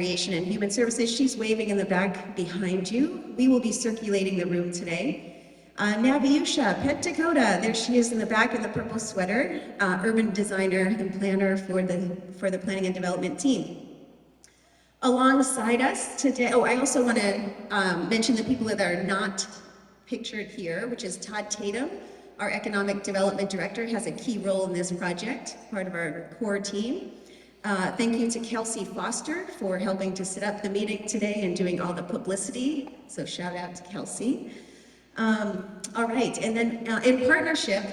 Recreation and Human Services. She's waving in the back behind you. We will be circulating the room today. Naviusha Pentakota, there she is in the back in the purple sweater, urban designer and planner for the planning and development team. Alongside us today, I also want to mention the people that are not pictured here, which is Todd Tatum, our economic development director, has a key role in this project, part of our core team. Thank you to Kelsey Foster for helping to set up the meeting today and doing all the publicity. So shout out to Kelsey. All right, and then in partnership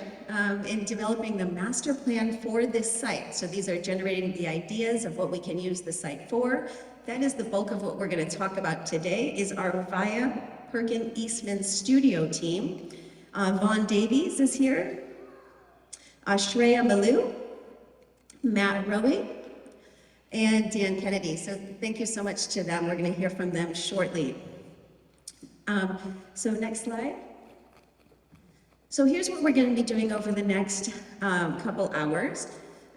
in developing the master plan for this site. So these are generating the ideas of what we can use the site for. That is the bulk of what we're going to talk about today is our Via Perkin Eastman studio team. Vaughn Davies is here, Shreya Malou, Matt Rowe, and Dan Kennedy. So thank you so much to them. We're going to hear from them shortly. So next slide. So here's what we're going to be doing over the next couple hours.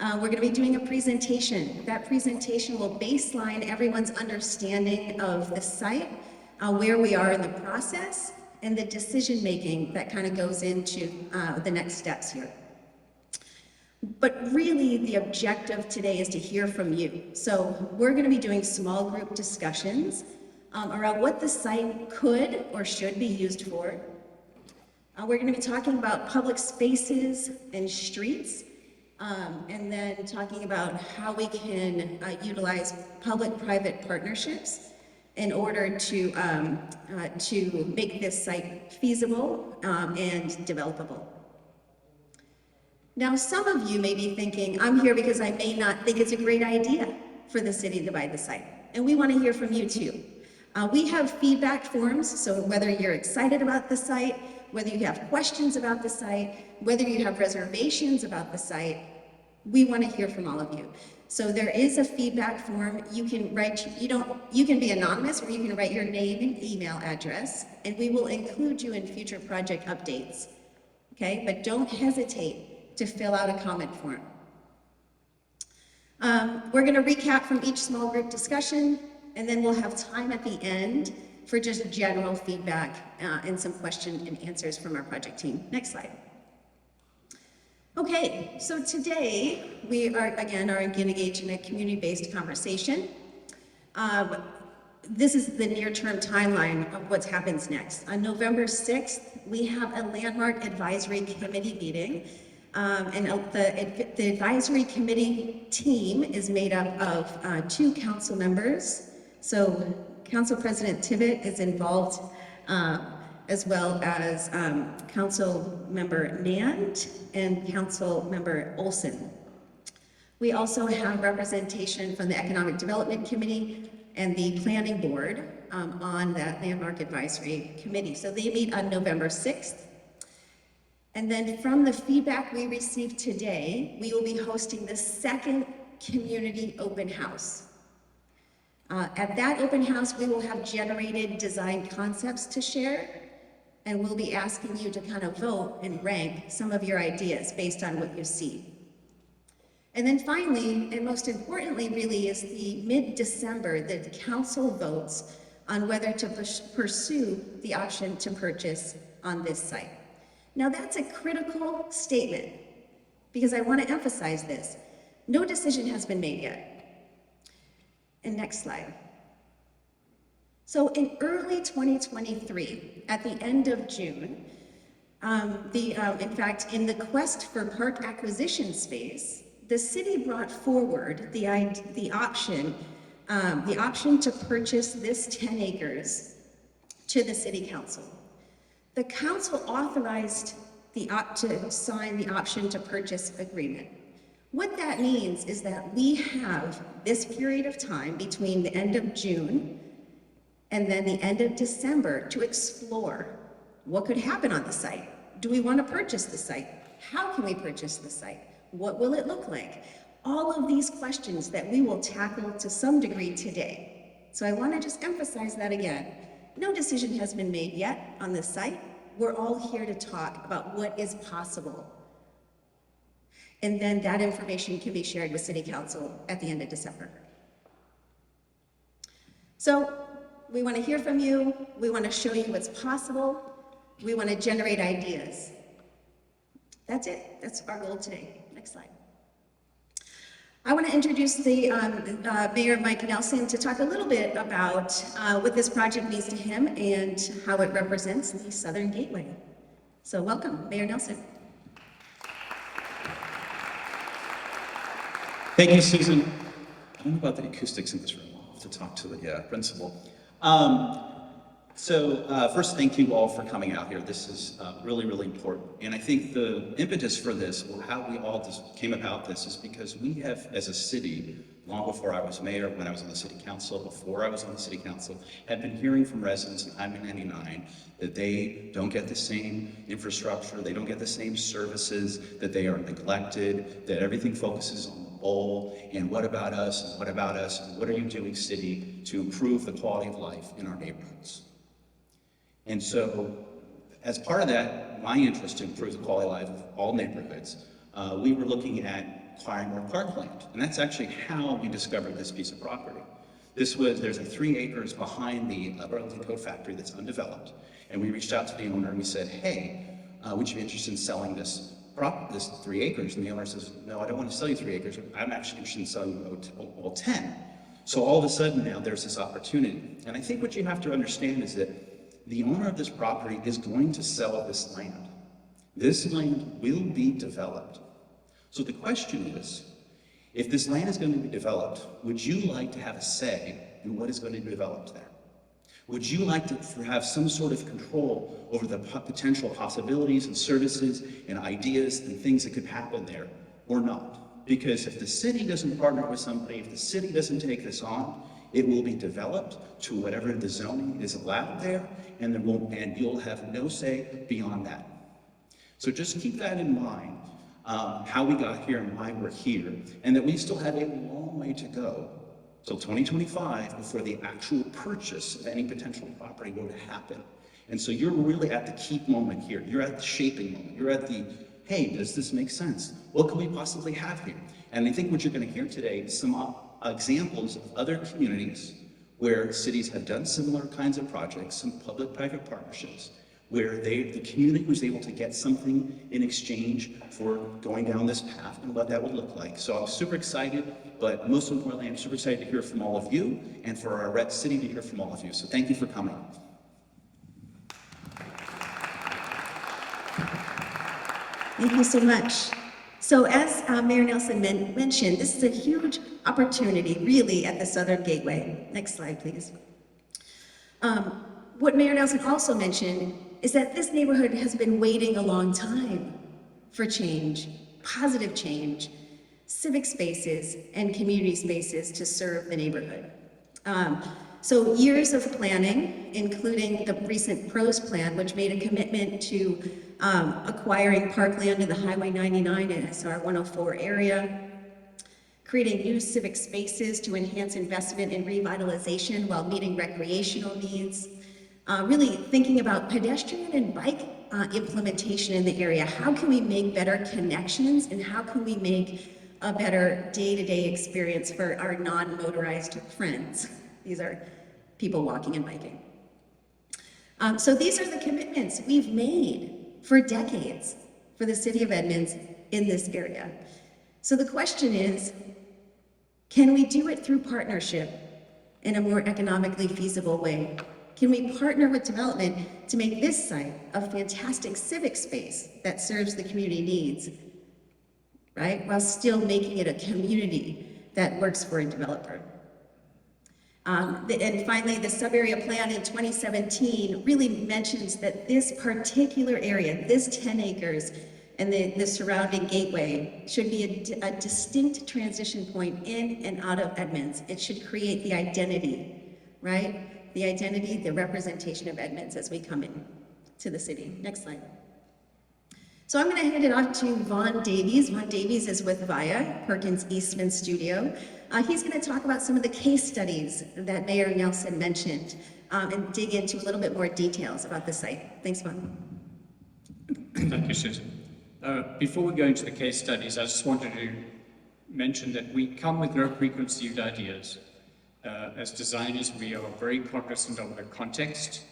We're going to be doing a presentation. That presentation will baseline everyone's understanding of the site, where we are in the process, and the decision-making that kind of goes into the next steps here. But really, the objective today is to hear from you. So we're going to be doing small group discussions around what the site could or should be used for. We're going to be talking about public spaces and streets, and then talking about how we can utilize public-private partnerships in order to make this site feasible and developable. Now, some of you may be thinking, I'm here because I may not think it's a great idea for the city to buy the site, and we want to hear from you too. We have feedback forms, so whether you're excited about the site, whether you have questions about the site, whether you have reservations about the site, we want to hear from all of you. So there is a feedback form. You can write, you can be anonymous, or you can write your name and email address, and we will include you in future project updates. Okay, but don't hesitate to fill out a comment form. We're going to recap from each small group discussion, and then we'll have time at the end for just general feedback and some question and answers from our project team. Next slide. Okay, so today we are engaged in a community-based conversation. This is the near-term timeline of what happens next. On November 6th, we have a Landmark Advisory Committee meeting. And the advisory committee team is made up of 2 council members. So Council President Tibbet is involved, as well as Council Member Nand and Council Member Olson. We also have representation from the Economic Development Committee and the Planning Board on that Landmark Advisory Committee. So they meet on November 6th. And then from the feedback we received today, we will be hosting the second community open house. At that open house, we will have generated design concepts to share, and we'll be asking you to kind of vote and rank some of your ideas based on what you see. And then finally, and most importantly really, is the mid-December, the council votes on whether to pursue the option to purchase on this site. Now that's a critical statement because I want to emphasize this. No decision has been made yet. And next slide. So in early 2023, at the end of June, in fact, in the quest for park acquisition space, the city brought forward the option to purchase this 10 acres to the city council. The council authorized to sign the option to purchase agreement. What that means is that we have this period of time between the end of June and then the end of December to explore what could happen on the site. Do we want to purchase the site? How can we purchase the site? What will it look like? All of these questions that we will tackle to some degree today. So I want to just emphasize that again. No decision has been made yet on this site. We're all here to talk about what is possible. And then that information can be shared with City Council at the end of December. So we want to hear from you. We want to show you what's possible. We want to generate ideas. That's it. That's our goal today. Next slide. I want to introduce the Mayor Mike Nelson to talk a little bit about what this project means to him and how it represents the Southern Gateway. So welcome, Mayor Nelson. Thank you, Susan. I don't know about the acoustics in this room. I'll have to talk to the principal. First, thank you all for coming out here. This is really, really important. And I think the impetus for this, or how we all just came about this, is because we have, as a city, long before I was mayor, when I was on the city council, before I was on the city council, had been hearing from residents in Highway 99 that they don't get the same infrastructure, they don't get the same services, that they are neglected, that everything focuses on the bowl, and what about us, and what about us, and what are you doing, city, to improve the quality of life in our neighborhoods? And so, as part of that, my interest to improve the quality of life of all neighborhoods, we were looking at acquiring more parkland. And that's actually how we discovered this piece of property. There's 3 acres behind the Burlington Coat Factory that's undeveloped. And we reached out to the owner and we said, hey, would you be interested in selling this 3 acres? And the owner says, no, I don't want to sell you 3 acres. I'm actually interested in selling all 10. So all of a sudden now there's this opportunity. And I think what you have to understand is that the owner of this property is going to sell this land. This land will be developed. So the question is, if this land is going to be developed, would you like to have a say in what is going to be developed there? Would you like to have some sort of control over the potential possibilities and services and ideas and things that could happen there, or not? Because if the city doesn't partner with somebody, if the city doesn't take this on, it will be developed to whatever the zoning is allowed there, and you'll have no say beyond that. So just keep that in mind, how we got here and why we're here, and that we still have a long way to go till 2025 before the actual purchase of any potential property will happen. And so you're really at the key moment here. You're at the shaping moment. You're at the, hey, does this make sense? What can we possibly have here? And I think what you're going to hear today is some examples of other communities where cities have done similar kinds of projects, some public-private partnerships, where the community was able to get something in exchange for going down this path and what that would look like. So I'm super excited, but most importantly, I'm super excited to hear from all of you and for our city to hear from all of you. So thank you for coming. Thank you so much. So as Mayor Nelson mentioned, this is a huge opportunity, really, at the Southern Gateway. Next slide, please. What Mayor Nelson also mentioned is that this neighborhood has been waiting a long time for change, positive change, civic spaces, and community spaces to serve the neighborhood. So years of planning, including the recent PROS plan, which made a commitment to acquiring parkland in the Highway 99 and SR 104 area, creating new civic spaces to enhance investment in revitalization while meeting recreational needs, really thinking about pedestrian and bike implementation in the area. How can we make better connections and how can we make a better day-to-day experience for our non-motorized friends? These are people walking and biking. So these are the commitments we've made for decades for the City of Edmonds in this area. So the question is, can we do it through partnership in a more economically feasible way? Can we partner with development to make this site a fantastic civic space that serves the community needs, right? While still making it a community that works for a developer. And finally, the sub-area plan in 2017 really mentions that this particular area, this 10 acres, and the surrounding gateway should be a distinct transition point in and out of Edmonds. It should create the identity, right? The identity, the representation of Edmonds as we come in to the city. Next slide. So I'm going to hand it off to Vaughn Davies. Vaughn Davies is with VIA, Perkins Eastman Studio. He's going to talk about some of the case studies that Mayor Nelson mentioned and dig into a little bit more details about the site. Thanks, Vaughn. Thank you, Susan. Before we go into the case studies, I just wanted to mention that we come with no preconceived ideas. As designers, we are very cognizant of the context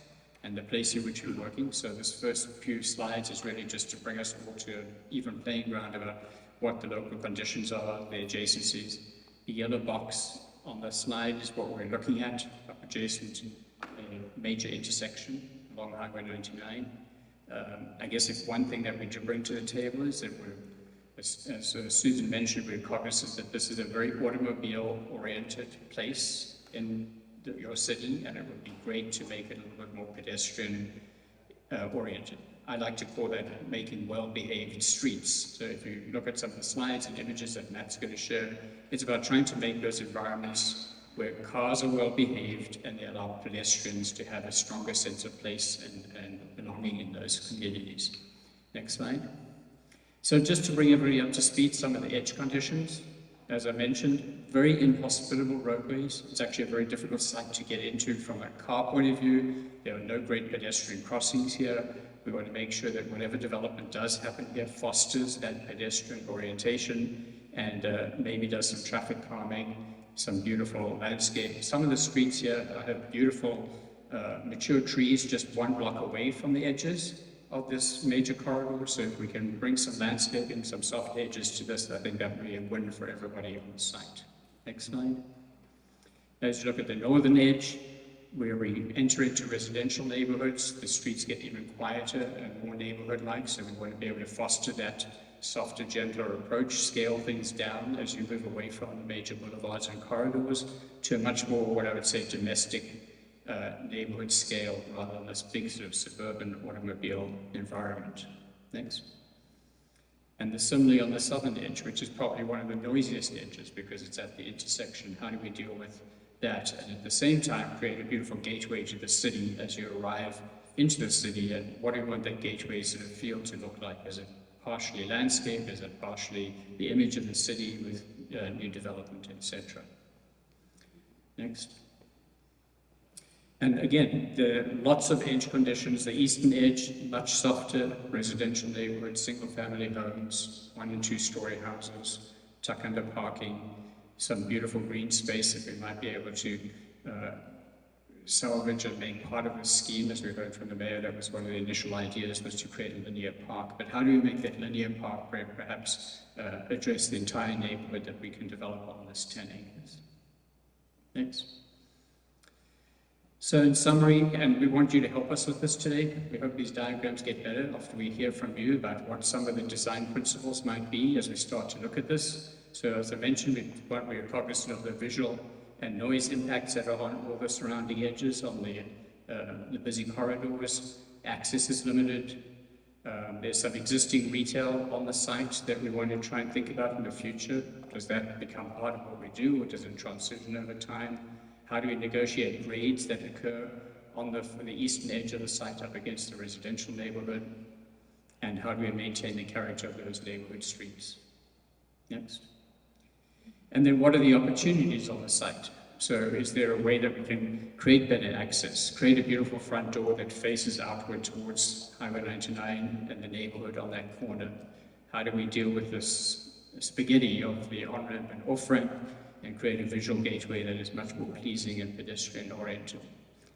and the place in which we're working. So this first few slides is really just to bring us all to an even playing ground about what the local conditions are, the adjacencies. The yellow box on the slide is what we're looking at, adjacent to a major intersection along Highway 99. I guess if one thing that we do bring to the table is that we're, as Susan mentioned, we're cognizant that this is a very automobile-oriented place in your city, and it would be great to make it a little bit more pedestrian oriented. I like to call that making well-behaved streets. So if you look at some of the slides and images that Matt's going to share, it's about trying to make those environments where cars are well-behaved and they allow pedestrians to have a stronger sense of place and belonging in those communities. Next slide. So just to bring everybody up to speed, some of the edge conditions. As I mentioned, very inhospitable roadways. It's actually a very difficult site to get into from a car point of view. There are no great pedestrian crossings here. We want to make sure that whatever development does happen here fosters that pedestrian orientation and maybe does some traffic calming, some beautiful landscape. Some of the streets here have beautiful mature trees just one block away from the edges of this major corridor. So if we can bring some landscaping, some soft edges to this, I think that would be a win for everybody on the site. Next slide. As you look at the northern edge, where we enter into residential neighborhoods, the streets get even quieter and more neighborhood-like, so we want to be able to foster that softer, gentler approach, scale things down as you move away from the major boulevards and corridors to a much more, what I would say, domestic neighborhood scale rather than this big sort of suburban automobile environment. Next. And similarly on the southern edge, which is probably one of the noisiest edges because it's at the intersection, how do we deal with that and at the same time create a beautiful gateway to the city as you arrive into the city, and what do we want that gateway sort of feel to look like? Is it partially landscape? Is it partially the image of the city with new development, etc.? Next. And again, there are lots of edge conditions. The eastern edge, much softer, residential neighborhoods, single-family homes, 1- and 2-story houses, tuck-under parking, some beautiful green space that we might be able to salvage and make part of the scheme. As we heard from the mayor, that was one of the initial ideas, was to create a linear park. But how do we make that linear park where perhaps address the entire neighborhood that we can develop on this 10 acres? Next. So in summary, and we want you to help us with this today, we hope these diagrams get better after we hear from you about what some of the design principles might be as we start to look at this. So as I mentioned, we are cognizant of the visual and noise impacts that are on all the surrounding edges, on the busy corridors. Access is limited. There's some existing retail on the site that we want to try and think about in the future. Does that become part of what we do, or does it transition over time? How do we negotiate grades that occur on the eastern edge of the site up against the residential neighborhood? And how do we maintain the character of those neighborhood streets? Next. And then what are the opportunities on the site? So is there a way that we can create better access, create a beautiful front door that faces outward towards Highway 99 and the neighborhood on that corner? How do we deal with this spaghetti of the on-ramp and off-ramp and create a visual gateway that is much more pleasing and pedestrian-oriented?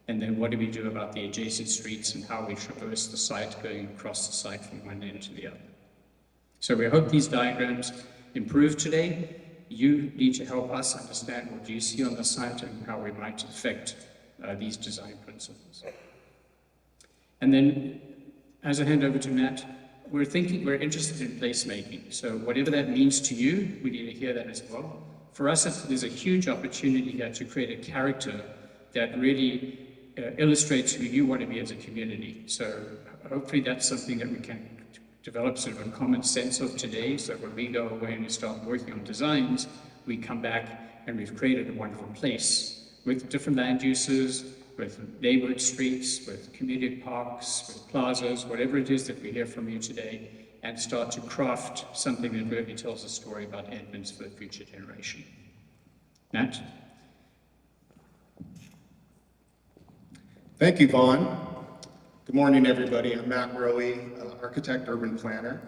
And then what do we do about the adjacent streets and how we traverse the site, going across the site from one end to the other? So we hope these diagrams improve today. You need to help us understand what you see on the site and how we might affect these design principles. And then, as I hand over to Matt, we're interested in placemaking. So whatever that means to you, we need to hear that as well. For us, there's a huge opportunity here to create a character that really illustrates who you want to be as a community. So hopefully that's something that we can develop sort of a common sense of today, so when we go away and we start working on designs, we come back and we've created a wonderful place with different land uses, with neighborhood streets, with community parks, with plazas, whatever it is that we hear from you today, and start to craft something that really tells a story about Edmonds for the future generation. Matt? Thank you, Vaughn. Good morning, everybody. I'm Matt Rowe, architect, urban planner.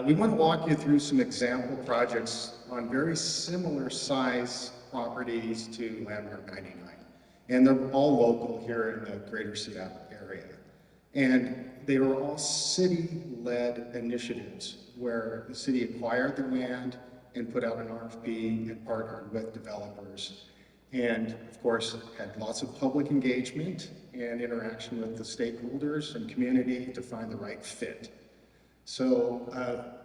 We want to walk you through some example projects on very similar size properties to Landmark 99. And they're all local here in the greater Seattle area. And they were all city-led initiatives where the city acquired the land and put out an RFP and partnered with developers. And of course, had lots of public engagement and interaction with the stakeholders and community to find the right fit. So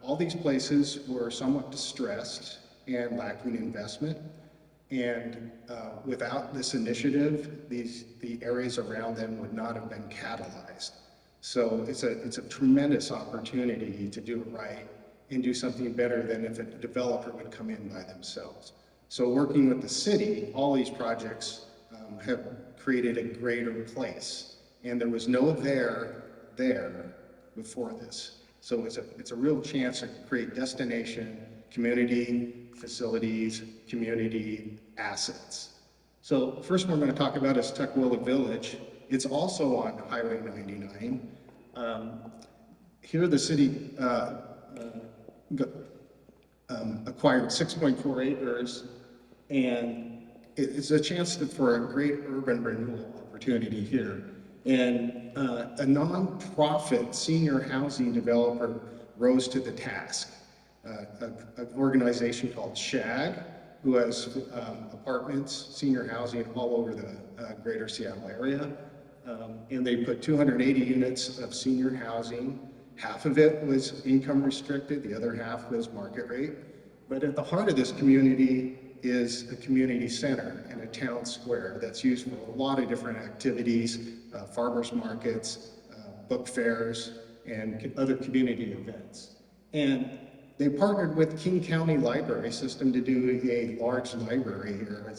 all these places were somewhat distressed and lacking investment. And without this initiative, the areas around them would not have been catalyzed. So it's a tremendous opportunity to do it right and do something better than if a developer would come in by themselves. So working with the city, all these projects have created a greater place. And there was no there before this. So it's a real chance to create destination, community, facilities, community assets. So first one we're going to talk about is Tukwila Village. It's also on Highway 99. Here the city acquired 6.4 acres, and it's a chance for a great urban renewal opportunity here. And a nonprofit senior housing developer rose to the task. An organization called SHAG, who has apartments, senior housing all over the greater Seattle area. And they put 280 units of senior housing. Half of it was income restricted, the other half was market rate. But at the heart of this community is a community center and a town square that's used for a lot of different activities, farmers markets, book fairs, and other community events. And they partnered with King County Library System to do a large library here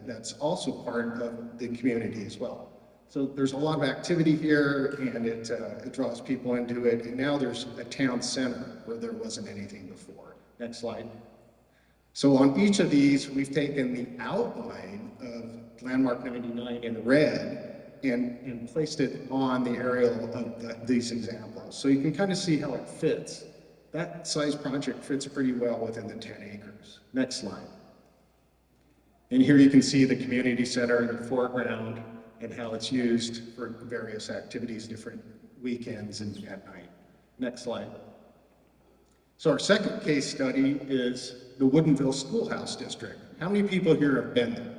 that's also part of the community as well. So there's a lot of activity here, and it draws people into it. And now there's a town center where there wasn't anything before. Next slide. So on each of these, we've taken the outline of Landmark 99 in red and placed it on the aerial of these examples. So you can kind of see how it fits. That size project fits pretty well within the 10 acres. Next slide. And here you can see the community center in the foreground and how it's used for various activities, different weekends and at night. Next slide. So our second case study is the Woodinville Schoolhouse District. How many people here have been there?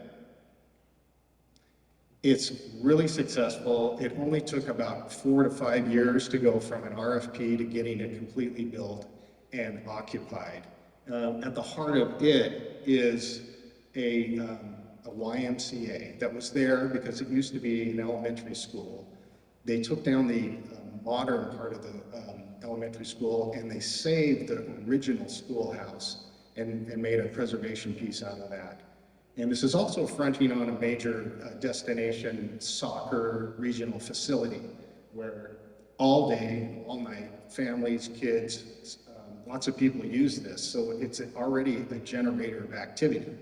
It's really successful. It only took about 4 to 5 years to go from an RFP to getting it completely built and occupied. At the heart of it is a YMCA that was there because it used to be an elementary school. They took down the modern part of the elementary school and they saved the original schoolhouse and made a preservation piece out of that. And this is also fronting on a major destination soccer regional facility where all day, all night, families, kids, lots of people use this. So it's already a generator of activity.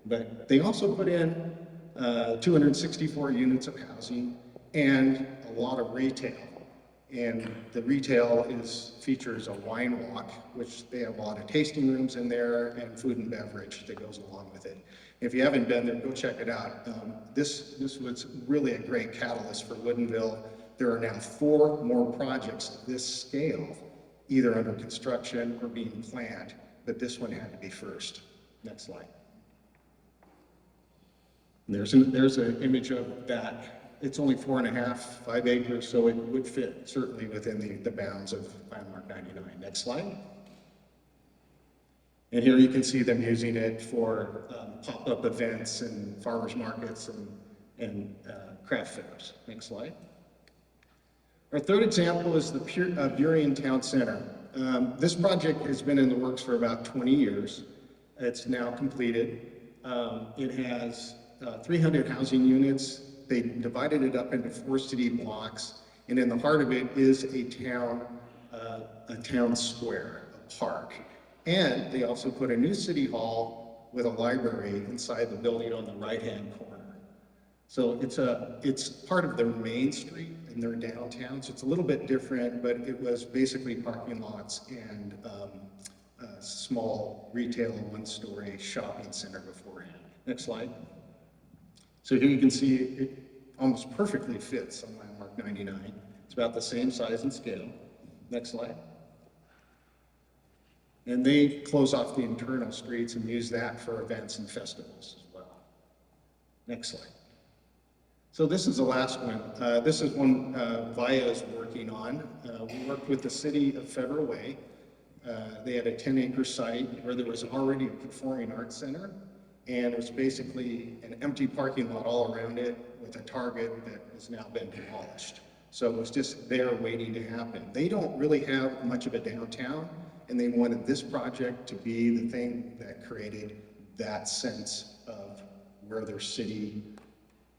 But they also put in 264 units of housing and a lot of retail. And the retail features a wine walk, which they have a lot of tasting rooms in there and food and beverage that goes along with it. If you haven't been there, go check it out. This was really a great catalyst for Woodinville. There are now 4 more projects of this scale, either under construction or being planned, but this one had to be first. Next slide. There's an image of that. It's only 4.5, 5 acres, so it would fit certainly within the bounds of Landmark 99. Next slide. And here you can see them using it for pop-up events and farmers markets and craft fairs. Next slide. Our third example is the Burien Town Center. This project has been in the works for about 20 years. It's now completed. It has 300 housing units. They divided it up into 4 city blocks, and in the heart of it is a town square, a park. And they also put a new city hall with a library inside the building on the right-hand corner. So it's part of their main street in their downtown, so it's a little bit different, but it was basically parking lots and a small retail 1-story shopping center beforehand. Next slide. So here you can see it almost perfectly fits on Landmark 99. It's about the same size and scale. Next slide. And they close off the internal streets and use that for events and festivals as well. Next slide. So this is the last one. This is one VIA is working on. We worked with the City of Federal Way. They had a 10-acre site where there was already a performing arts center, and it was basically an empty parking lot all around it with a Target that has now been demolished. So it was just there waiting to happen. They don't really have much of a downtown, and they wanted this project to be the thing that created that sense of where their city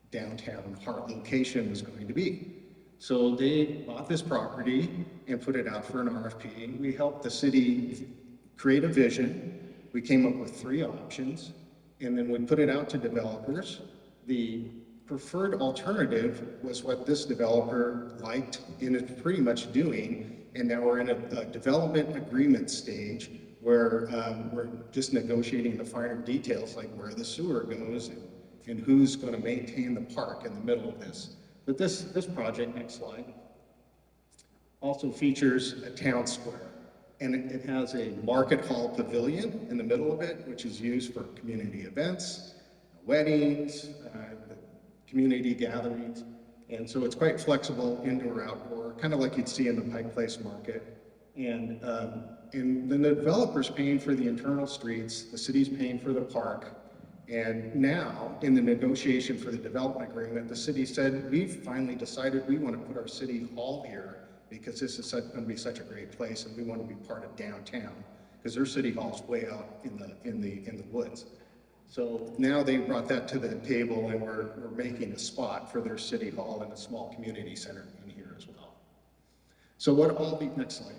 downtown heart location was going to be. So they bought this property and put it out for an RFP. We helped the city create a vision. We came up with 3 options, and then we put it out to developers. The preferred alternative was what this developer liked and is pretty much doing, and now we're in a development agreement stage where we're just negotiating the finer details, like where the sewer goes and who's going to maintain the park in the middle of this. But this project, next slide, also features a town square, and it has a market hall pavilion in the middle of it, which is used for community events, weddings, community gatherings, and so it's quite flexible, indoor, outdoor, kind of like you'd see in the Pike Place Market. And then the developer's paying for the internal streets, the city's paying for the park, and now, in the negotiation for the development agreement, the city said, we've finally decided we want to put our city hall here because this is going to be such a great place, and we want to be part of downtown because their city hall's way out in the woods. So now they brought that to the table, and we're making a spot for their city hall and a small community center in here as well. So next slide.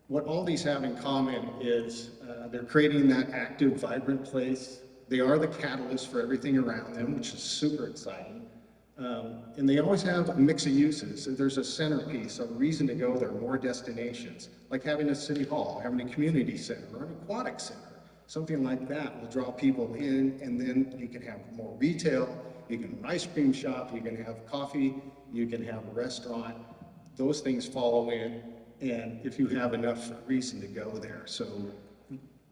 What all these have in common is they're creating that active, vibrant place. They are the catalyst for everything around them, which is super exciting. And they always have a mix of uses. So there's a centerpiece, a reason to go there, more destinations, like having a city hall, having a community center, or an aquatic center. Something like that will draw people in, and then you can have more retail, you can have an ice cream shop, you can have coffee, you can have a restaurant. Those things follow in, and if you have enough reason to go there. So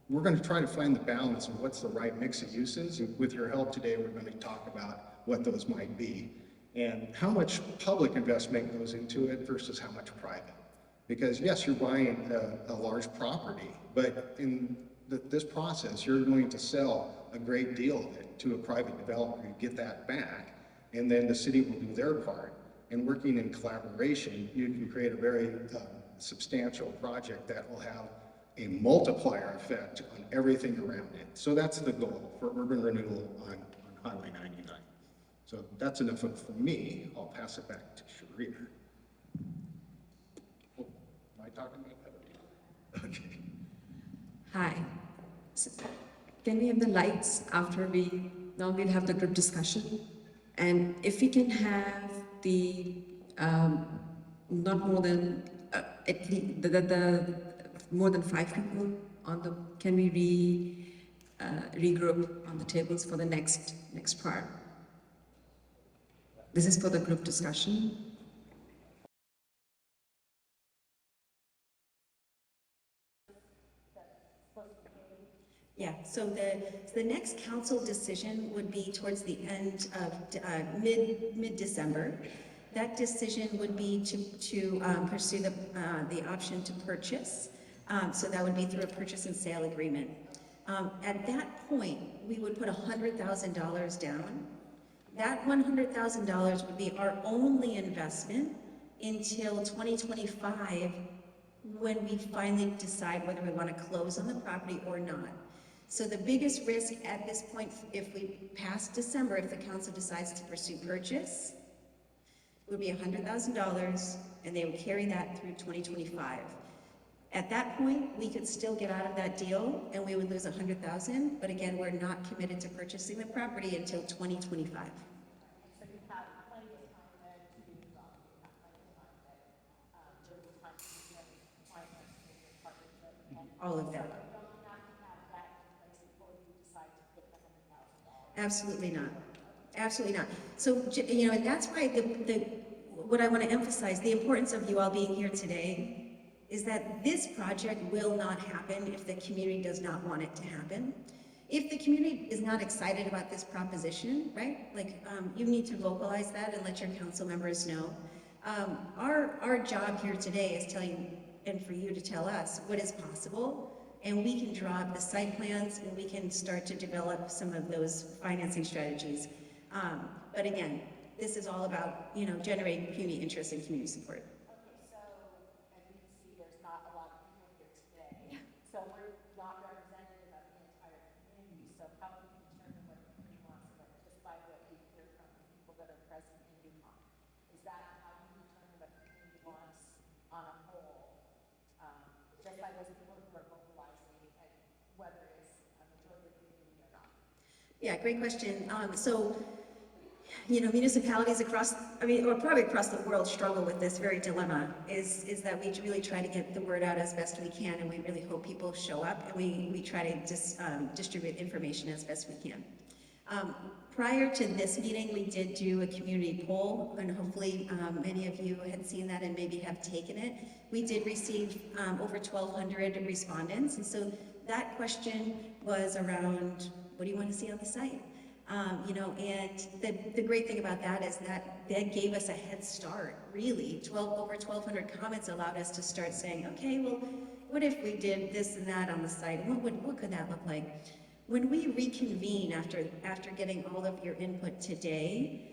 we're going to try to find the balance of what's the right mix of uses. And with your help today, we're going to talk about what those might be and how much public investment goes into it versus how much private. Because yes, you're buying a large property, but in this process, you're going to sell a great deal of it to a private developer. You get that back, and then the city will do their part. And working in collaboration, you can create a very substantial project that will have a multiplier effect on everything around it. So that's the goal for urban renewal on Highway 99. So that's enough from me. I'll pass it back to Sharir. Oh, am I talking about that? Okay. Hi. So, can we have the lights after now we'll have the group discussion? And if we can have the, not more than, at least the more than 5 people can we regroup on the tables for the next part? This is for the group discussion. Yeah, so the next council decision would be towards the end of mid-December. That decision would be to pursue the option to purchase. So that would be through a purchase and sale agreement. At that point, we would put $100,000 down. That $100,000 would be our only investment until 2025, when we finally decide whether we want to close on the property or not. So the biggest risk at this point, if we pass December, if the council decides to pursue purchase, would be $100,000, and they would carry that through 2025. At that point, we could still get out of that deal, and we would lose $100,000, but again, we're not committed to purchasing the property until 2025. All of that. Absolutely not. Absolutely not. So, and that's why what I want to emphasize, the importance of you all being here today is that this project will not happen if the community does not want it to happen. If the community is not excited about this proposition, right? Like, you need to vocalize that and let your council members know. Our job here today is telling, and for you to tell us what is possible, and we can draw up the site plans and we can start to develop some of those financing strategies. But again, this is all about, generating community interest and community support. Okay, so as you can see, there's not a lot of people here today. So we're not representative of the entire community. So how do we determine what the community wants just by what we hear from the people that are present in Yukon? Is that how we determine what the community wants on a whole? Just by those people who are vocalizing, and whether it's a majority of the community or not? Yeah, great question. Municipalities across, or probably across the world struggle with this very dilemma, is that we really try to get the word out as best we can, and we really hope people show up, and we try to distribute information as best we can. Prior to this meeting, we did do a community poll, and hopefully many of you had seen that and maybe have taken it. We did receive over 1,200 respondents, and so that question was around, what do you want to see on the site? And the great thing about that is that gave us a head start, really. Over 1,200 comments allowed us to start saying, okay, well, what if we did this and that on the site? What could that look like? When we reconvene after getting all of your input today,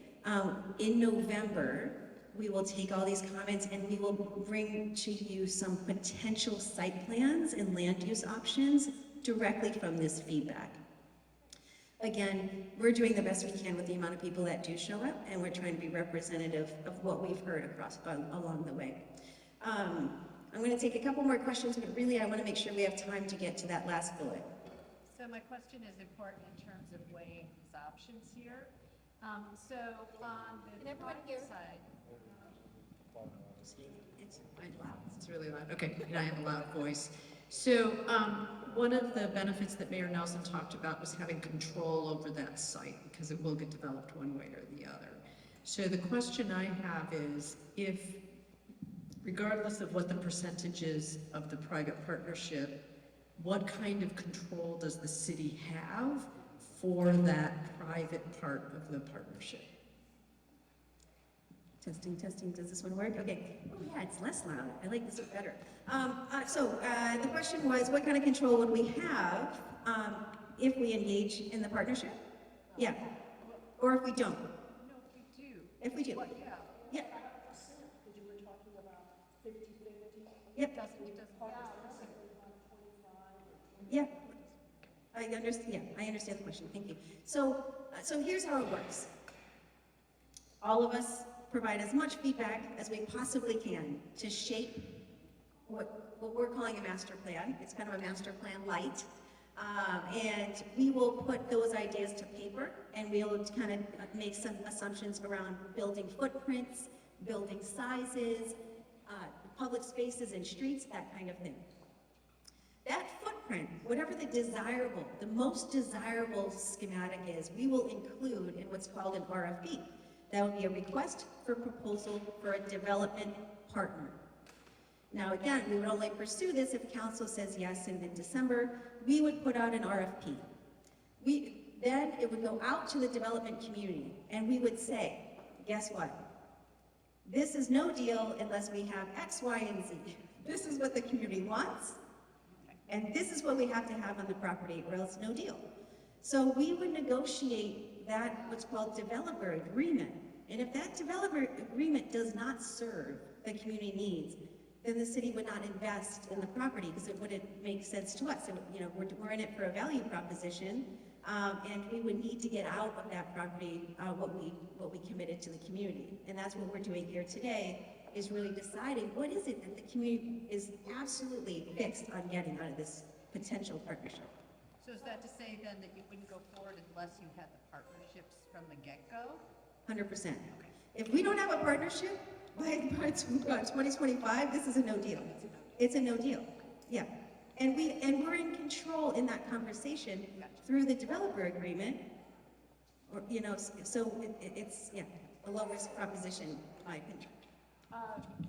in November, we will take all these comments and we will bring to you some potential site plans and land use options directly from this feedback. Again, we're doing the best we can with the amount of people that do show up, and we're trying to be representative of what we've heard along the way. I'm going to take a couple more questions, but really I want to make sure we have time to get to that last bullet. So my question is important in terms of weighing these options here. So on the private side. It's really loud. Okay, and I have a loud voice. So one of the benefits that Mayor Nelson talked about was having control over that site, because it will get developed one way or the other. So the question I have is, if, regardless of what the percentage is of the private partnership, what kind of control does the city have for that private part of the partnership? Testing, does this one work? Okay. Oh yeah, it's less loud. I like this one better. The question was, what kind of control would we have if we engage in the partnership? Yeah. Or if we don't? No, we do. If we do? Yeah. Yeah. Because you were talking about 50-50. Yep. It doesn't. Yeah. I understand. Yeah, I understand the question. Thank you. So here's how it works. All of us provide as much feedback as we possibly can to shape what we're calling a master plan. It's kind of a master plan light. And we will put those ideas to paper, and we'll kind of make some assumptions around building footprints, building sizes, public spaces and streets, that kind of thing. That footprint, whatever the most desirable schematic is, we will include in what's called an RFP. That would be a request for proposal for a development partner. Now again, we would only pursue this if council says yes, and in December, we would put out an RFP. Then it would go out to the development community, and we would say, guess what? This is no deal unless we have X, Y, and Z. This is what the community wants, and this is what we have to have on the property, or else no deal. So we would negotiate that, what's called developer agreement. And if that developer agreement does not serve the community needs, then the city would not invest in the property, because it wouldn't make sense to us. We're in it for a value proposition, and we would need to get out of that property what we committed to the community. And that's what we're doing here today, is really deciding what is it that the community is absolutely fixed on getting out of this potential partnership. So is that to say then that you wouldn't go forward unless you had the partnerships from the get-go? 100%. If we don't have a partnership by 2025, this is a no deal. It's a no deal. Yeah. And we're in control in that conversation through the developer agreement, or, you know, so it's, yeah, a low-risk proposition, in my opinion.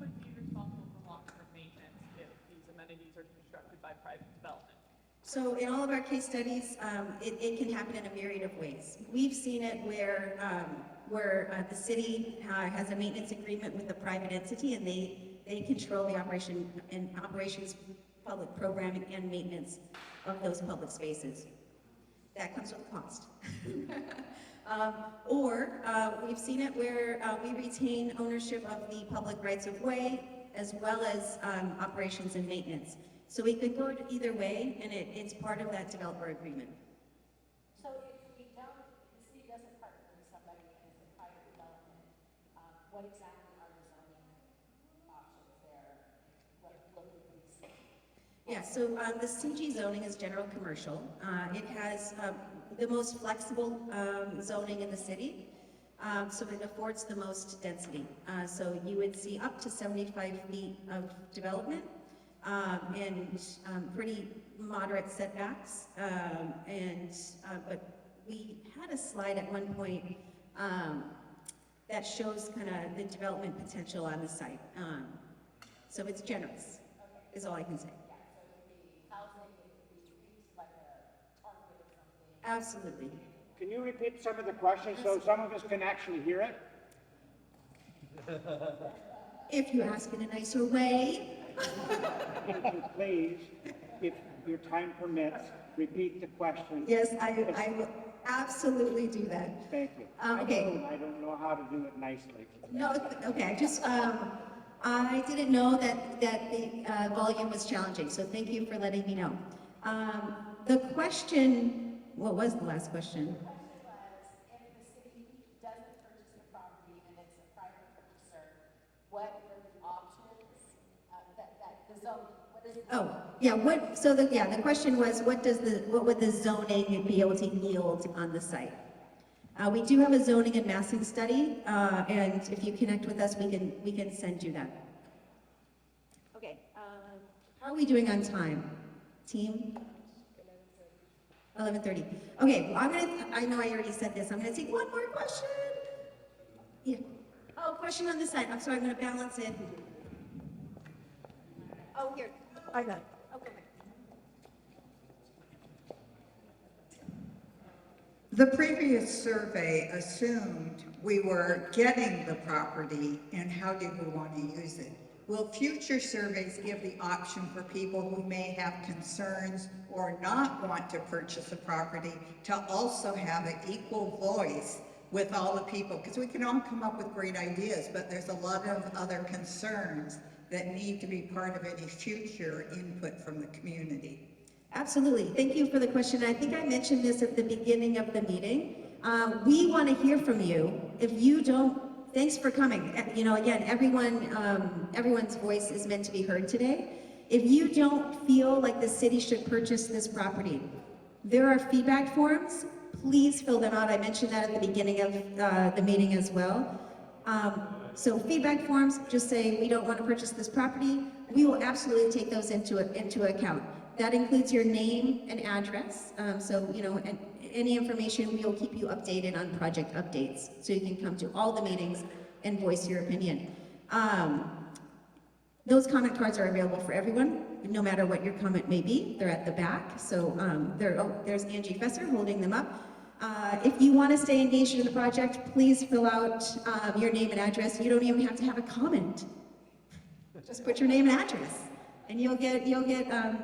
Would be responsible for long-term maintenance if these amenities are constructed by private development? So in all of our case studies, it can happen in a myriad of ways. We've seen it where the city has a maintenance agreement with a private entity, and they control the operation and operations, public programming, and maintenance of those public spaces. That comes with cost. Or we've seen it where we retain ownership of the public rights of way as well as operations and maintenance. So we could go either way, and it's part of that developer agreement. So if we don't, if the city doesn't partner with somebody and it's a private development, what exactly are the zoning options there? What would we see? Yeah, so the CG zoning is general commercial. It has the most flexible zoning in the city, so it affords the most density. So you would see up to 75 feet of development and pretty moderate setbacks. But we had a slide at one point that shows kind of the development potential on the site. So it's generous, is all I can say. Absolutely. Can you repeat some of the questions so some of us can actually hear it? If you ask in a nicer way. Could you please, if your time permits, repeat the question? Yes, I will absolutely do that. Thank you. Okay. I don't know how to do it nicely. No, okay, I didn't know that the volume was challenging, so thank you for letting me know. The question, what was the last question? The question was, if the city doesn't purchase the property and it's a private purchaser, what are the options, the zoning, what is the Oh, yeah, the question was, what would the zoning be able to yield on the site? We do have a zoning and massing study, and if you connect with us, we can send you that. Okay, how are we doing on time, team? 11:30. Okay, well, I know I already said this, I'm gonna take one more question. Yeah. Oh, question on this side, I'm sorry, I'm gonna balance it. Oh, here, I got it. Okay. The previous survey assumed we were getting the property, and how did we want to use it? Will future surveys give the option for people who may have concerns or not want to purchase a property to also have an equal voice with all the people? Because we can all come up with great ideas, but there's a lot of other concerns that need to be part of any future input from the community. Absolutely. Thank you for the question. I think I mentioned this at the beginning of the meeting. We want to hear from you. If you don't, thanks for coming. You know, again, everyone's voice is meant to be heard today. If you don't feel like the city should purchase this property, there are feedback forms. Please fill them out. I mentioned that at the beginning of the meeting as well. So feedback forms, just say we don't want to purchase this property. We will absolutely take those into account. That includes your name and address. So, you know, and any information, we will keep you updated on project updates. So you can come to all the meetings and voice your opinion. Those comment cards are available for everyone, no matter what your comment may be. They're at the back. So there's Angie Fesser holding them up. If you want to stay engaged in the project, please fill out your name and address. You don't even have to have a comment. Just put your name and address, and you'll get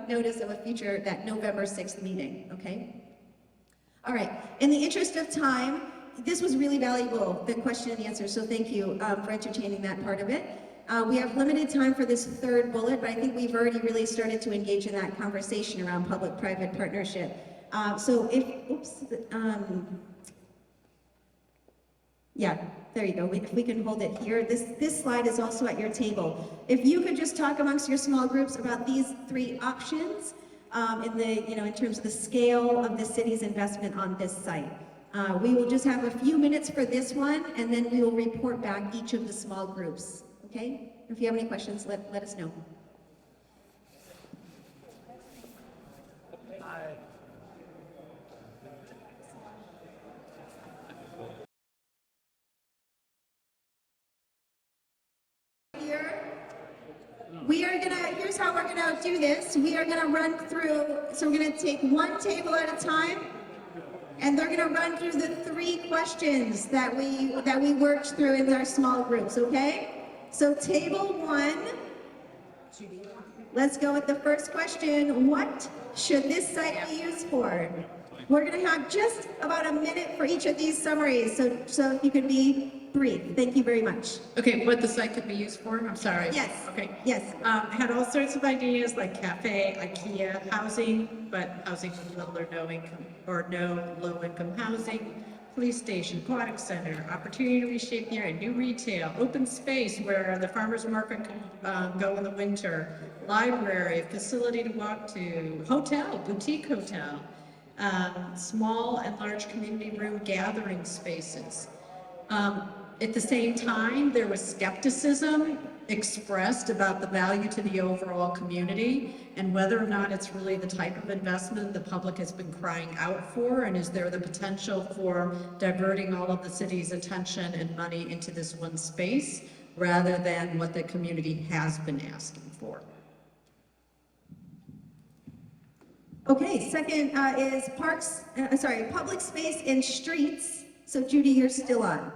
notice of that November 6th meeting. Okay. All right. In the interest of time, this was really valuable, the question and answer. So thank you for entertaining that part of it. We have limited time for this third bullet, but I think we've already really started to engage in that conversation around public-private partnership. Yeah, there you go. If we can hold it here. This slide is also at your table. If you could just talk amongst your small groups about these three options in terms of the scale of the city's investment on this site. We will just have a few minutes for this one, and then we will report back each of the small groups. Okay? If you have any questions, let us know. Here's how we're gonna do this. We are gonna run through, so we're gonna take one table at a time, and they're gonna run through the 3 questions that we worked through in our small groups, okay? So table 1, let's go with the first question. What should this site be used for? We're gonna have just about a minute for each of these summaries, so if you could be brief. Thank you very much. Okay, what the site could be used for? I'm sorry. Yes. Okay. Yes. Had all sorts of ideas like cafe, IKEA, housing, but housing with little or no income, or no low-income housing, police station, aquatic center, opportunity to reshape the area, new retail, open space where the farmer's market can go in the winter, library, facility to walk to, hotel, boutique hotel, small and large community room gathering spaces. At the same time, there was skepticism expressed about the value to the overall community and whether or not it's really the type of investment the public has been crying out for, and is there the potential for diverting all of the city's attention and money into this one space rather than what the community has been asking for. Okay, second is public space and streets. So Judy, you're still on.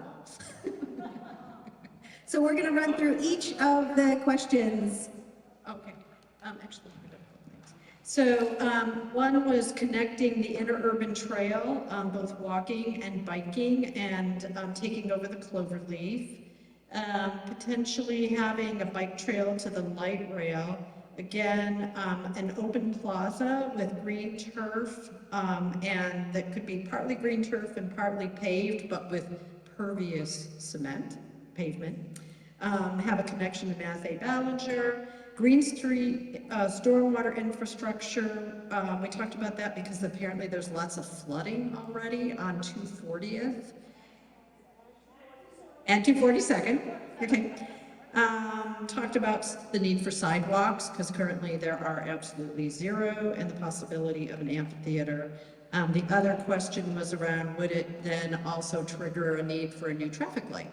So we're gonna run through each of the questions. Okay, actually, so one was connecting the interurban trail, both walking and biking, and taking over the cloverleaf. Potentially having a bike trail to the light rail. Again, an open plaza with green turf, and that could be partly green turf and partly paved, but with pervious cement pavement. Have a connection to Mass A. Ballinger. Green Street, stormwater infrastructure. We talked about that because apparently there's lots of flooding already on 240th and 242nd. Okay. Talked about the need for sidewalks because currently there are absolutely 0, and the possibility of an amphitheater. The other question was around, would it then also trigger a need for a new traffic light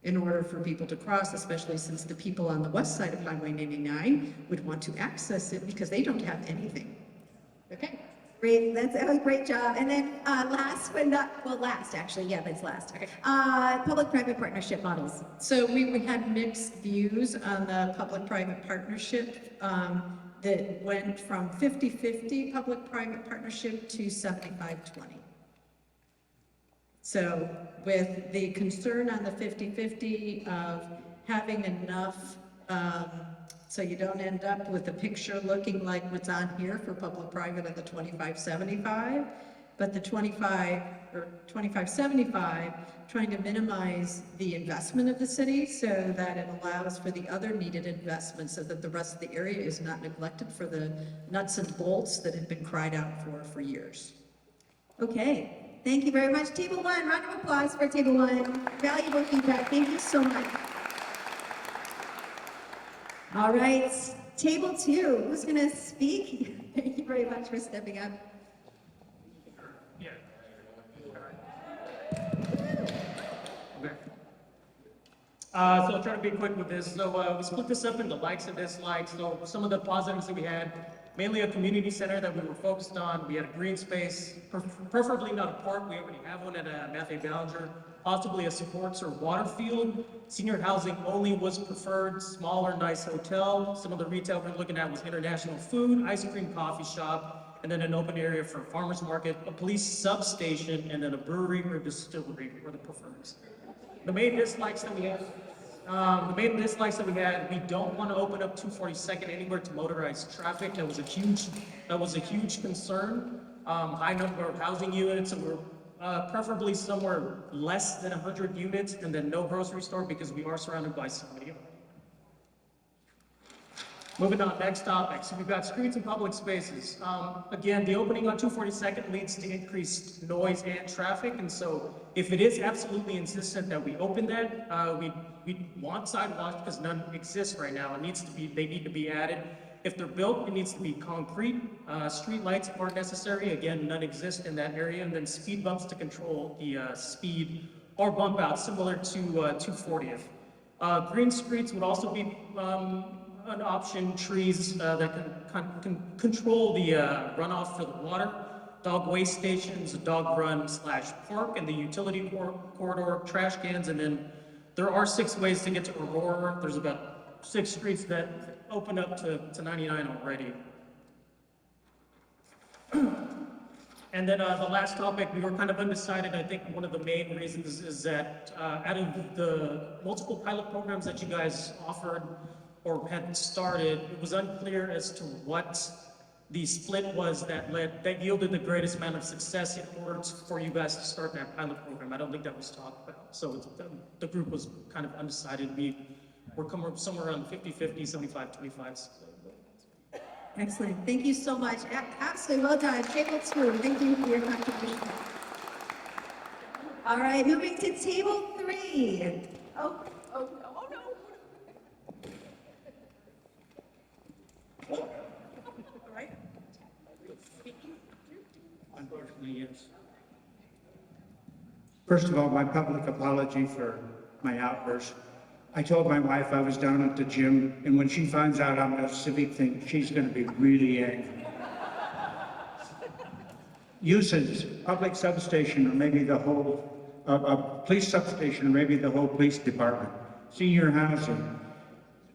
in order for people to cross, especially since the people on the west side of Highway 99 would want to access it because they don't have anything. Okay. Great, that's a great job. And then last but not, well, last actually, yeah, that's last. Okay. Public-private partnership models. So we had mixed views on the public-private partnership that went from 50-50 public-private partnership to 75-20. So with the concern on the 50-50 of having enough, so you don't end up with a picture looking like what's on here for public-private at the 25-75, but the 25 or 25-75 trying to minimize the investment of the city so that it allows for the other needed investments so that the rest of the area is not neglected for the nuts and bolts that have been cried out for years. Okay. Thank you very much. Table 1, round of applause for Table 1. Valuable feedback. Thank you so much. All right, Table 2, who's going to speak? Thank you very much for stepping up. Yeah. So I'll try to be quick with this. So we split this up into likes and dislikes. So some of the positives that we had, mainly a community center that we were focused on. We had a green space, preferably not a park. We already have one at Mass A. Ballinger. Possibly a sports or water field. Senior housing only was preferred. Smaller, nice hotel. Some of the retail we're looking at was international food, ice cream, coffee shop, and then an open area for a farmer's market, a police substation, and then a brewery or distillery were the preferreds. The main dislikes that we had, we don't want to open up 242nd anywhere to motorized traffic. That was a huge concern. High number of housing units, and we're preferably somewhere less than 100 units, and then no grocery store because we are surrounded by so many of them. Moving on, next topic. So we've got streets and public spaces. Again, the opening on 242nd leads to increased noise and traffic, and so if it is absolutely insistent that we open that, we want sidewalks because none exist right now. They need to be added. If they're built, it needs to be concrete. Street lights are necessary. Again, none exist in that area. And then speed bumps to control the speed or bump out, similar to 240th. Green streets would also be an option, trees that can control the runoff for the water, dog waste stations, a dog run / park, and the utility corridor, trash cans, and then there are 6 ways to get to Aurora. There's about 6 streets that open up to 99 already. And then the last topic, we were kind of undecided. I think one of the main reasons is that out of the multiple pilot programs that you guys offered or had started, it was unclear as to what the split was that yielded the greatest amount of success in order for you guys to start that pilot program. I don't think that was talked about. So the group was kind of undecided. We're coming up somewhere around 50-50, 75-25. Excellent. Thank you so much. Absolutely well done. Table 2, thank you for your contribution. All right, moving to table 3. Oh, no. All right. Unfortunately, yes. First of all, my public apology for my outburst. I told my wife I was down at the gym, and when she finds out I'm a civic thing, she's going to be really angry. Uses, public substation, or maybe the whole, police substation, or maybe the whole police department. Senior housing,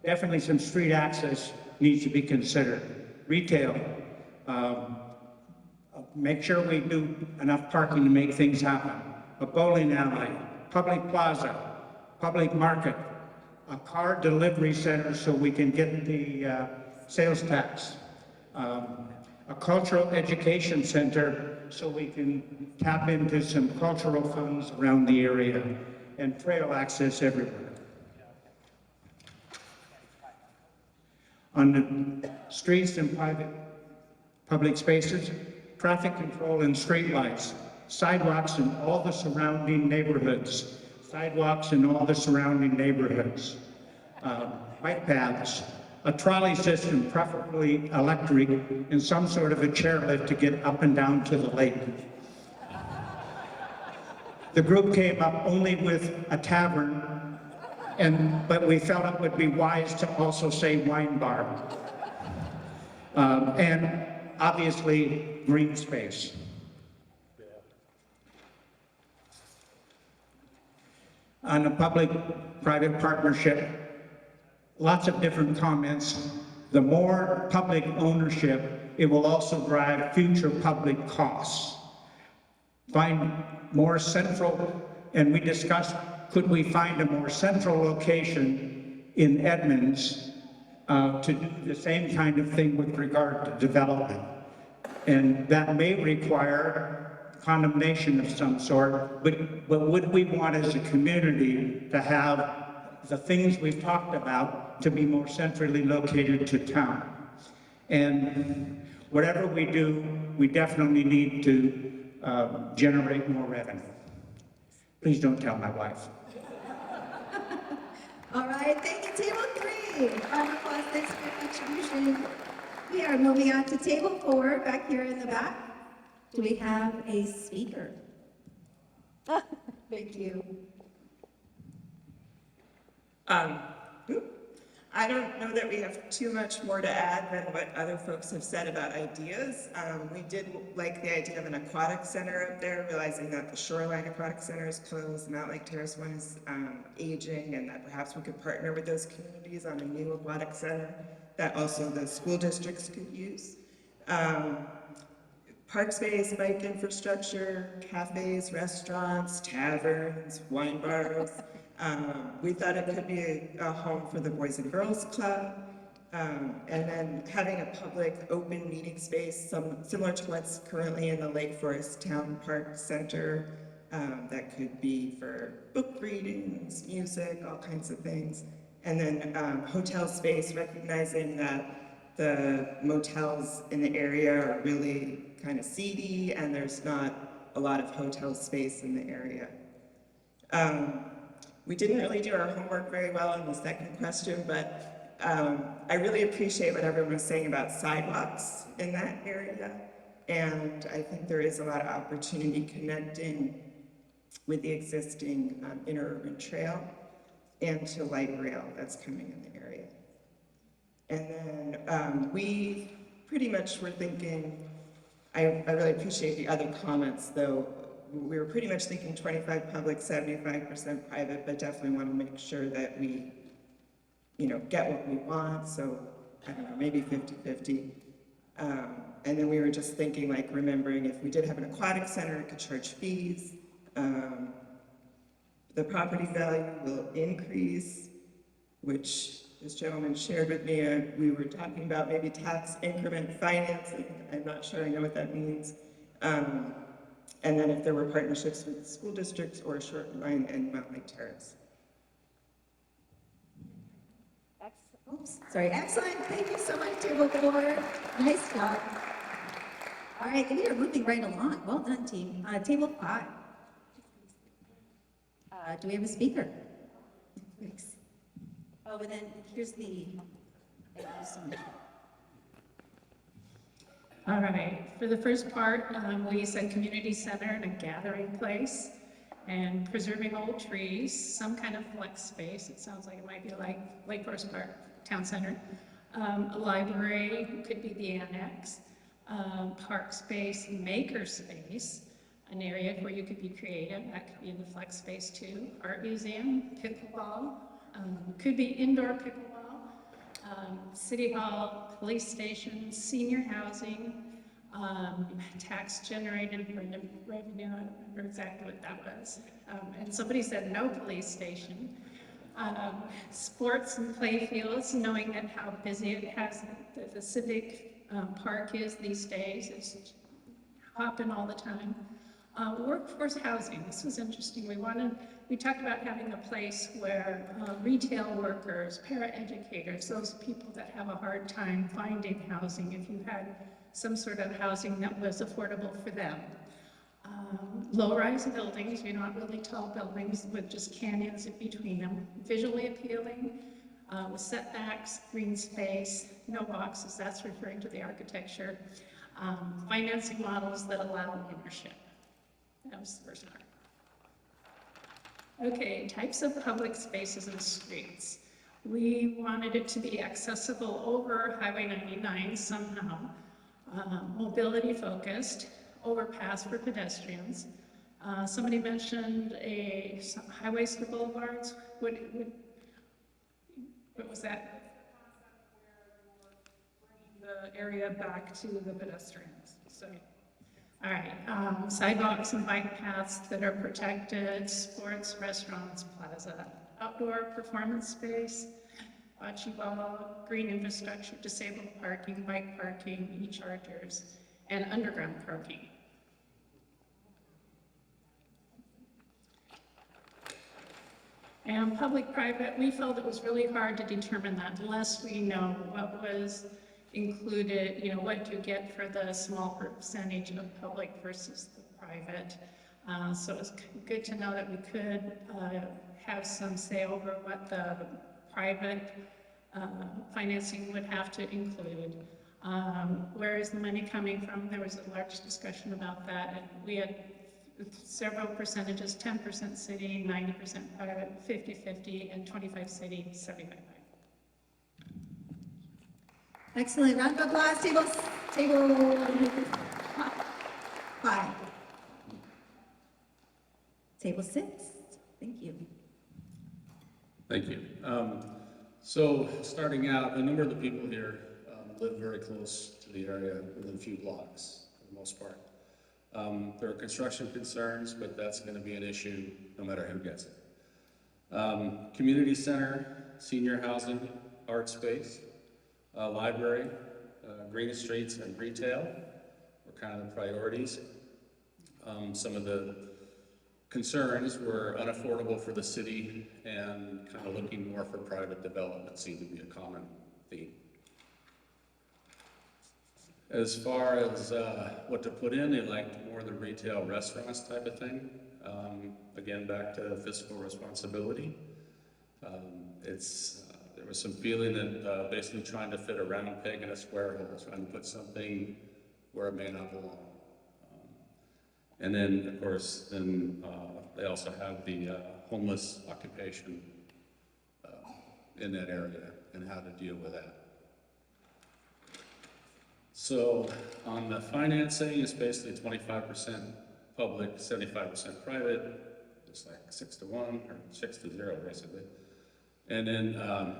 definitely some street access needs to be considered. Retail, make sure we do enough parking to make things happen. A bowling alley, public plaza, public market, a car delivery center so we can get the sales tax, a cultural education center so we can tap into some cultural funds around the area, and trail access everywhere. On the streets and public spaces, traffic control and streetlights, sidewalks in all the surrounding neighborhoods, bike paths, a trolley system, preferably electric, and some sort of a chairlift to get up and down to the lake. The group came up only with a tavern, but we felt it would be wise to also say wine bar. And obviously, green space. On a public-private partnership, lots of different comments. The more public ownership, it will also drive future public costs. Find more central, and we discussed, could we find a more central location in Edmonds to do the same kind of thing with regard to development? And that may require condemnation of some sort, but would we want as a community to have the things we've talked about to be more centrally located to town? And whatever we do, we definitely need to generate more revenue. Please don't tell my wife. all right, thank you, table 3. Round of applause, thanks for your contribution. We are moving on to table 4, back here in the back. Do we have a speaker? Thank you. I don't know that we have too much more to add than what other folks have said about ideas. We did like the idea of an aquatic center up there, realizing that the Shoreline Aquatic Center is closed, Mount Lake Terrace one is aging, and that perhaps we could partner with those communities on a new aquatic center that also the school districts could use. Park space, bike infrastructure, cafes, restaurants, taverns, wine bars. We thought it could be a home for the Boys and Girls Club, and then having a public open meeting space, similar to what's currently in the Lake Forest Town Park Center, that could be for book readings, music, all kinds of things. And then hotel space, recognizing that the motels in the area are really kind of seedy and there's not a lot of hotel space in the area. We didn't really do our homework very well in the second question, but I really appreciate what everyone was saying about sidewalks in that area. And I think there is a lot of opportunity connecting with the existing interurban trail. and to light rail that's coming in the area. And then we pretty much were thinking, I really appreciate the other comments, though. We were pretty much thinking 25 public, 75% private, but definitely want to make sure that we, get what we want. So, I don't know, maybe 50-50. And then we were just thinking, like, remembering if we did have an aquatic center, it could charge fees. The property value will increase, which this gentleman shared with me. We were talking about maybe tax increment financing. I'm not sure I know what that means. And then if there were partnerships with school districts or Short Line and Mountain Lake Terrace. Oops, sorry, excellent, thank you so much, table 4. Nice job. All right, we are moving right along. Well done, team. Table 5. Do we have a speaker? Thanks. Oh, and then here's the, thank you so much. All right, for the first part, we said community center and a gathering place, and preserving old trees, some kind of flex space. It sounds like it might be like Lake Forest Park Town Center. A library, could be the annex. Park space, maker space, an area where you could be creative, that could be in the flex space too. Art museum, pickleball, could be indoor pickleball. City Hall, police station, senior housing, tax generated revenue, I don't remember exactly what that was. And somebody said no police station. Sports and play fields, knowing that how busy it has, the civic park is these days, it's hopping all the time. Workforce housing, this was interesting. We talked about having a place where retail workers, para-educators, those people that have a hard time finding housing, if you had some sort of housing that was affordable for them. Low-rise buildings, not really tall buildings with just canyons in between them. Visually appealing, with setbacks, green space, no boxes, that's referring to the architecture. Financing models that allow ownership. That was the first part. Okay, types of public spaces and streets. We wanted it to be accessible over Highway 99 somehow, mobility focused, overpass for pedestrians. Somebody mentioned highways to boulevards. What was that? The area back to the pedestrians. So, all right, sidewalks and bike paths that are protected, sports, restaurants, plaza, outdoor performance space, bocce ball, green infrastructure, disabled parking, bike parking, e-chargers, and underground parking. And public-private, we felt it was really hard to determine that unless we know what was included, what you get for the small percentage of public versus the private. So it's good to know that we could have some say over what the private financing would have to include. Where is the money coming from? There was a large discussion about that, and we had several percentages, 10% city, 90% private, 50-50, and 25 city, 75. Excellent, round of applause, table 5. Table 6, thank you. Thank you. So starting out, a number of the people here live very close to the area, within a few blocks for the most part. There are construction concerns, but that's going to be an issue no matter who gets it. Community center, senior housing, art space, library, green streets, and retail were kind of the priorities. Some of the concerns were unaffordable for the city and kind of looking more for private development seemed to be a common theme. As far as what to put in, they liked more the retail restaurants type of thing. Again, back to fiscal responsibility. There was some feeling that basically trying to fit a round peg in a square hole, trying to put something where it may not belong. And then, of course, they also have the homeless occupation in that area and how to deal with that. So on the financing, it's basically 25% public, 75% private. It's like 6-1 or 6-0 basically. And then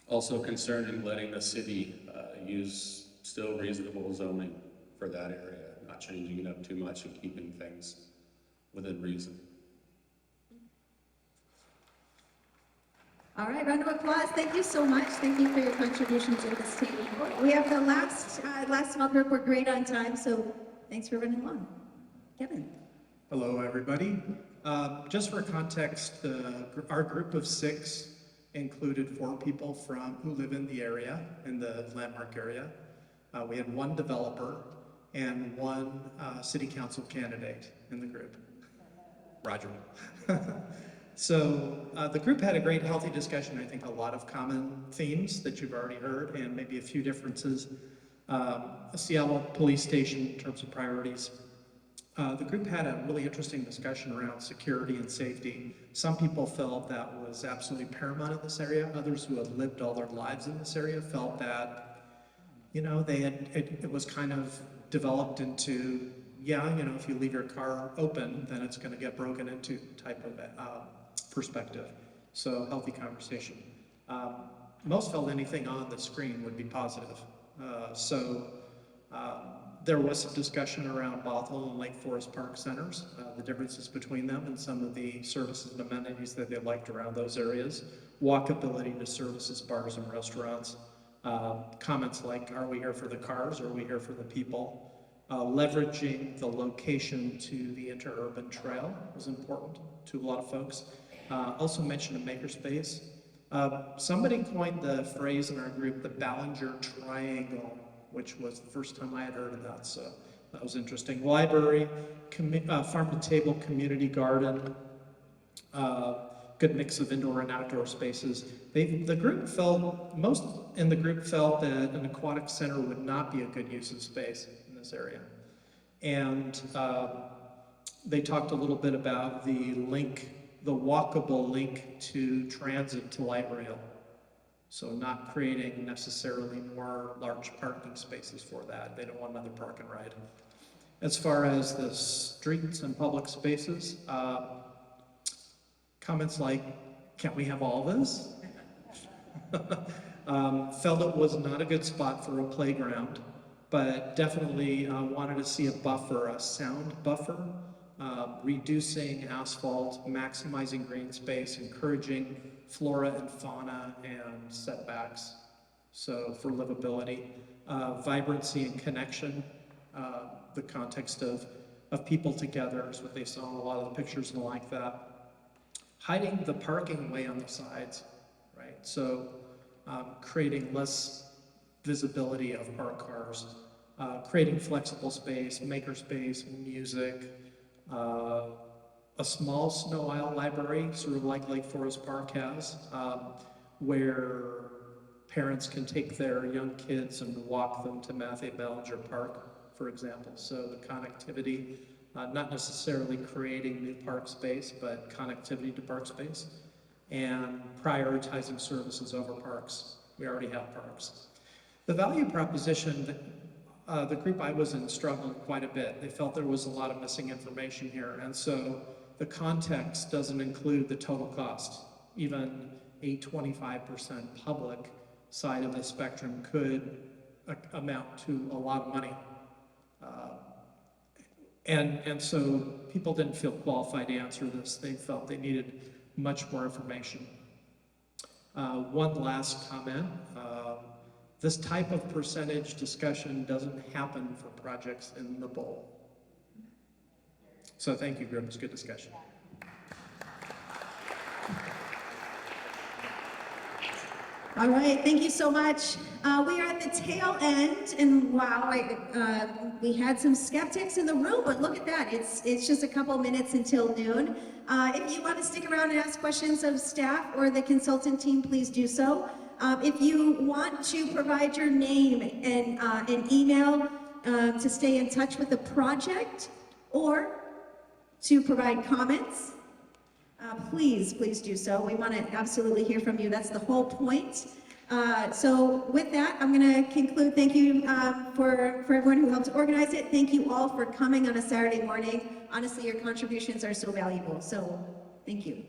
also concerning letting the city use still reasonable zoning for that area, not changing it up too much and keeping things within reason. All right, round of applause. Thank you so much. Thank you for your contribution to this team. We have the last small group. We're great on time, so thanks for running along. Kevin. Hello, everybody. Just for context, our group of 6 included 4 people who live in the area, in the Landmark area. We had 1 developer and 1 city council candidate in the group. Roger. So the group had a great, healthy discussion. I think a lot of common themes that you've already heard, and maybe a few differences. Seattle Police Station in terms of priorities. The group had a really interesting discussion around security and safety. Some people felt that was absolutely paramount in this area. Others who had lived all their lives in this area felt that, you know, it was kind of developed into, yeah, you know, if you leave your car open, then it's going to get broken into type of perspective. So healthy conversation. Most felt anything on the screen would be positive. There was some discussion around Bothell and Lake Forest Park centers, the differences between them and some of the services and amenities that they liked around those areas. Walkability to services, bars and restaurants. Comments like, are we here for the cars or are we here for the people? Leveraging the location to the interurban trail was important to a lot of folks. Also mentioned a makerspace. Somebody coined the phrase in our group, the Ballinger Triangle, which was the first time I had heard of that, so that was interesting. Library, farm-to-table community garden, good mix of indoor and outdoor spaces. Most in the group felt that an aquatic center would not be a good use of space in this area. And they talked a little bit about the walkable link to transit to light rail. So not creating necessarily more large parking spaces for that. They don't want another park and ride. As far as the streets and public spaces, comments like, can't we have all this? Felt it was not a good spot for a playground, but definitely wanted to see a buffer, a sound buffer, reducing asphalt, maximizing green space, encouraging flora and fauna and setbacks, so for livability. Vibrancy and connection, the context of people together is what they saw in a lot of the pictures and like that. Hiding the parking way on the sides, right? So creating less visibility of parked cars, creating flexible space, makerspace, music, a small snow aisle library, sort of like Lake Forest Park has, where parents can take their young kids and walk them to Matthew Ballinger Park, for example. So the connectivity, not necessarily creating new park space, but connectivity to park space, and prioritizing services over parks. We already have parks. The value proposition, the group I was in struggled quite a bit. They felt there was a lot of missing information here, and so the context doesn't include the total cost. Even a 25% public side of the spectrum could amount to a lot of money. And so people didn't feel qualified to answer this. They felt they needed much more information. One last comment. This type of percentage discussion doesn't happen for projects in the bowl. So thank you, group. It's a good discussion. All right, thank you so much. We are at the tail end, and wow, we had some skeptics in the room, but look at that. It's just a couple minutes until noon. If you want to stick around and ask questions of staff or the consultant team, please do so. If you want to provide your name and an email to stay in touch with the project or to provide comments, please do so. We want to absolutely hear from you. That's the whole point. So with that, I'm going to conclude. Thank you for everyone who helped organize it. Thank you all for coming on a Saturday morning. Honestly, your contributions are so valuable. So thank you.